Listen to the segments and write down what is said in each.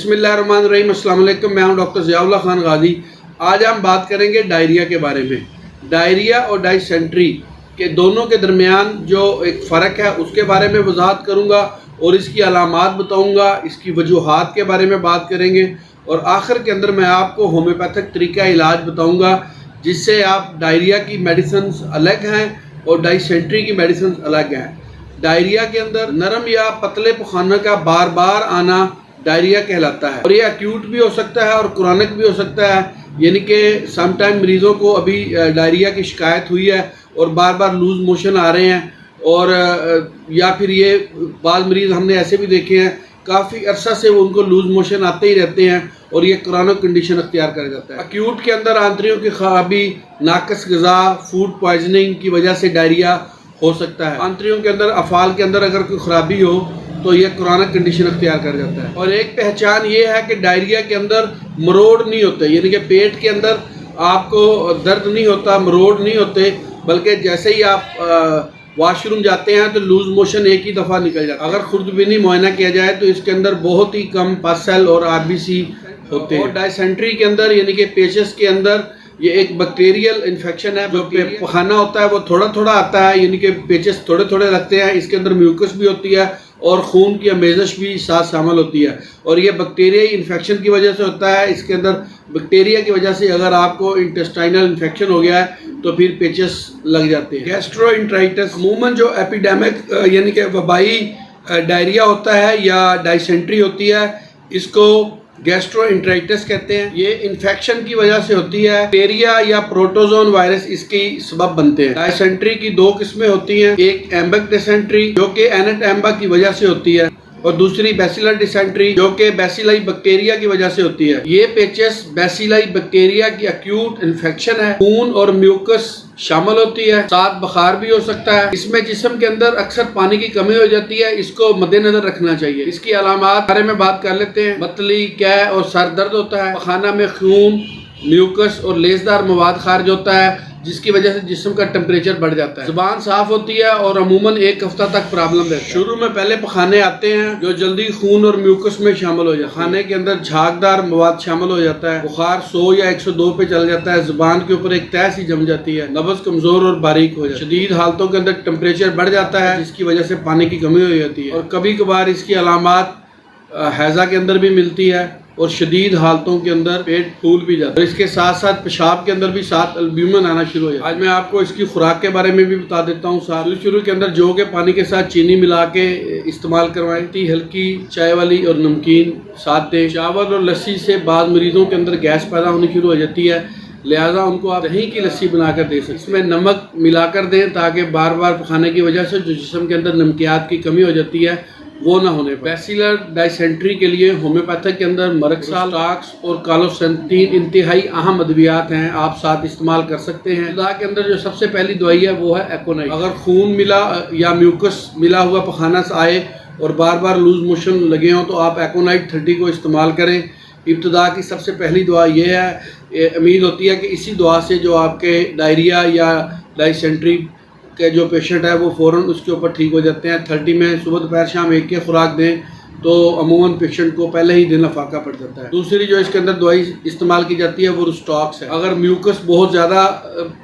बिस्मिल्लाहिर्रहमानिर्रहीम। अस्सलाम वालेकुम। मैं हूं डॉक्टर ज़ियाउल्लाह खान गाजी। आज हम बात करेंगे डायरिया के बारे में। डायरिया और डाइसेंट्री के दोनों के दरमियान जो एक फ़र्क है उसके बारे में वजाहत करूंगा और इसकी अलामात बताऊंगा, इसकी वजूहात के बारे में बात करेंगे और आखिर के अंदर मैं आपको होम्योपैथिक तरीका इलाज बताऊंगा जिससे आप डायरिया की मेडिसिन अलग हैं और डाइसेंट्री की मेडिसिन अलग हैं। डायरिया के अंदर नरम या पतले पखाना का बार बार आना डायरिया कहलाता है और ये एक्यूट भी हो सकता है और क्रॉनिक भी हो सकता है, यानी कि समटाइम मरीज़ों को अभी डायरिया की शिकायत हुई है और बार बार लूज़ मोशन आ रहे हैं और या फिर ये बाज़ मरीज़ हमने ऐसे भी देखे हैं काफ़ी अरसा से वो उनको लूज़ मोशन आते ही रहते हैं और ये क्रॉनिक कंडीशन अख्तियार कर जाता है। एक्यूट के अंदर आंतरियों की खराबी, नाकस ग़िज़ा, फूड पॉइजनिंग की वजह से डायरिया हो सकता है। आंतरियों के अंदर अफ़ाल के अंदर अगर कोई ख़राबी हो तो यह क्रॉनिक कंडीशन अख्तियार कर जाता है। और एक पहचान ये है कि डायरिया के अंदर मरोड़ नहीं होते, यानी कि पेट के अंदर आपको दर्द नहीं होता, मरोड़ नहीं होते, बल्कि जैसे ही आप वॉशरूम जाते हैं तो लूज मोशन एक ही दफ़ा निकल जाता है। अगर खुर्दबीनी मुआयना किया जाए तो इसके अंदर बहुत ही कम पस सेल और आरबीसी होते हैं। और डाइसेंट्री के अंदर यानी कि पेचेस के अंदर ये एक बैक्टीरियल इन्फेक्शन है। जो पखाना होता है वो थोड़ा थोड़ा आता है, यानी कि पेचेस थोड़े थोड़े लगते हैं। इसके अंदर म्यूकस भी होती है और खून की अमेजश भी साथ शामिल होती है और ये बैक्टीरियाई इन्फेक्शन की वजह से होता है। इसके अंदर बैक्टीरिया की वजह से अगर आपको इंटेस्टाइनल इन्फेक्शन हो गया है तो फिर पेचेस लग जाते हैं। गैस्ट्रोइंटेराइटिस अमूमन जो एपिडेमिक यानी कि वबाई डायरिया होता है या डाइसेंट्री होती है, इसको गैस्ट्रोइंटेराइटिस कहते हैं। ये इन्फेक्शन की वजह से होती है। बैक्टीरिया या प्रोटोजोन वायरस इसकी सबब बनते हैं। डाइसेंट्री की दो किस्में होती हैं, एक एम्बिक डिसेंट्री जो कि एनेट एम्बा की वजह से होती है और दूसरी बैसिलर डिसेंट्री जो कि बैसिलाई बैक्टीरिया की वजह से होती है। ये पेचेस बैसिलाई बैक्टीरिया की एक्यूट इन्फेक्शन है। खून और म्यूकस शामिल होती है, साथ बुखार भी हो सकता है। इसमें जिस्म के अंदर अक्सर पानी की कमी हो जाती है, इसको मद्देनजर रखना चाहिए। इसकी अलामात बारे में बात कर लेते हैं। मतली, कै और सर दर्द होता है। पखाना में खून, म्यूकस और लेसदार मवाद खारिज होता है जिसकी वजह से जिस्म का टेम्परेचर बढ़ जाता है। जुबान साफ होती है और अमूमन एक हफ्ता तक प्रॉब्लम रहती है। शुरू में पहले पखाने आते हैं जो जल्दी खून और म्यूकस में शामिल हो जाता है। खाने के अंदर झागदार मवाद शामिल हो जाता है। बुखार 100 या 102 पे चल जाता है। जुबान के ऊपर एक तह सी जम जाती है। नब्ज़ कमजोर और बारीक हो जाती है। शदीद हालतों के अंदर टेम्परेचर बढ़ जाता है जिसकी वजह से पानी की कमी हो जाती है और कभी कभार इसकी अलामात हैज़ा के अंदर भी मिलती है और शदीद हालतों के अंदर पेट फूल भी जाता है। इसके साथ साथ पेशाब के अंदर भी साथ अल्ब्यूमिन आना शुरू हो जाता है। आज मैं आपको इसकी खुराक के बारे में भी बता देता हूँ। शुरू के अंदर जौ के पानी के साथ चीनी मिला के इस्तेमाल करवाएं। हल्की चाय वाली और नमकीन साथ दें। चावल और लस्सी से बाद मरीजों के अंदर गैस पैदा होनी शुरू हो जाती है, लिहाजा उनको आप दही की लस्सी बनाकर दे सकते। इसमें नमक मिलाकर दें ताकि बार बार पखाने की वजह से जो जिस्म के अंदर नमकियात की कमी हो जाती है वो ना होने पर। बैसिलर डाइसेंट्री के लिए होम्योपैथिक के अंदर मरक्साल, टाक्स और कालोसेंटीन इंतहाई अहम अद्वियात हैं, आप साथ इस्तेमाल कर सकते हैं। इब्तदा के अंदर जो सबसे पहली दवाई है वो है एकोनाइट। अगर खून मिला या म्यूकस मिला हुआ पखाना से आए और बार बार लूज मोशन लगे हों तो आप एकोनाइट 30 को इस्तेमाल करें। इब्तदा की सबसे पहली दुआ ये है, उम्मीद होती है कि इसी दुआ से जो आपके डायरिया या डाइसेंट्री के जो पेशेंट है वो फ़ौरन उसके ऊपर ठीक हो जाते हैं। 30 में सुबह दोपहर शाम एक के खुराक दें तो अमूमन पेशेंट को पहले ही दिन अफाका पड़ जाता है। दूसरी जो इसके अंदर दवाई इस्तेमाल की जाती है वो रुस्टॉक्स है। अगर म्यूकस बहुत ज़्यादा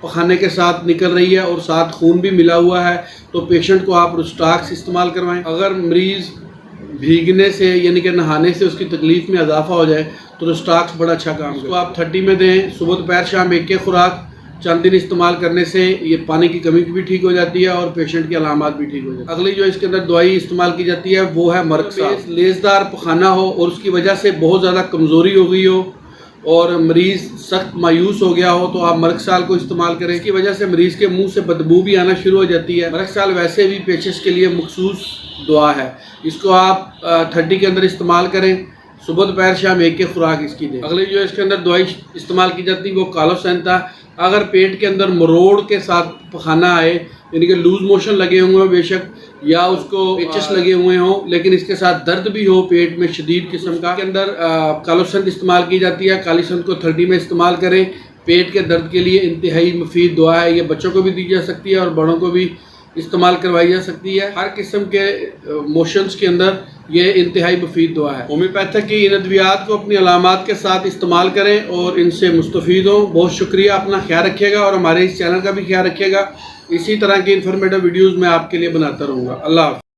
पखाने के साथ निकल रही है और साथ खून भी मिला हुआ है तो पेशेंट को आप रुस्टॉक्स इस्तेमाल करवाएं। अगर मरीज़ भीगने से यानी कि नहाने से उसकी तकलीफ़ में इजाफा हो जाए तो रुस्टॉक्स बड़ा अच्छा काम है। तो आप 30 में दें, सुबह दोपहर शाम एक के खुराक चंद दिन इस्तेमाल करने से ये पानी की कमी भी ठीक हो जाती है और पेशेंट की अलामात भी ठीक हो जाती है। अगली जो इसके अंदर दवाई इस्तेमाल की जाती है वो है मरक्साल। लेसदार पखाना हो और उसकी वजह से बहुत ज़्यादा कमज़ोरी हो गई हो और मरीज़ सख्त मायूस हो गया हो तो आप मरक्साल को इस्तेमाल करें। इसकी वजह से मरीज़ के मुंह से बदबू भी आना शुरू हो जाती है। मरक्साल वैसे भी पेशेंट्स के लिए मखसूस दवा है, इसको आप 30 के अंदर इस्तेमाल करें। सुबह दोपहर शाम एक के खुराक इसकी दें। अगली जो इसके अंदर दवाई इस्तेमाल की जाती है वो कालोसेंटा। अगर पेट के अंदर मरोड़ के साथ पखाना आए यानी कि लूज मोशन लगे हुए बेशक या उसको पेचेस लगे हुए हों लेकिन इसके साथ दर्द भी हो पेट में शदीद किस्म का, के अंदर कालोसेंट इस्तेमाल की जाती है। कालोसेंट को 30 में इस्तेमाल करें। पेट के दर्द के लिए इंतहाई मुफीद दवा है। ये बच्चों को भी दी जा सकती है और बड़ों को भी इस्तेमाल करवाई जा सकती है। हर किस्म के मोशंस के अंदर ये इंतहाई मुफीद दवा है। होम्योपैथिक की इन अद्वियात को अपनी अलामात के साथ इस्तेमाल करें और इनसे मुस्तफ़ीद हों। बहुत शुक्रिया, अपना ख्याल रखिएगा और हमारे इस चैनल का भी ख्याल रखिएगा। इसी तरह की इन्फॉर्मेटिव वीडियोज़ मैं आपके लिए बनाता रहूँगा। अल्लाह हाफ़िज़।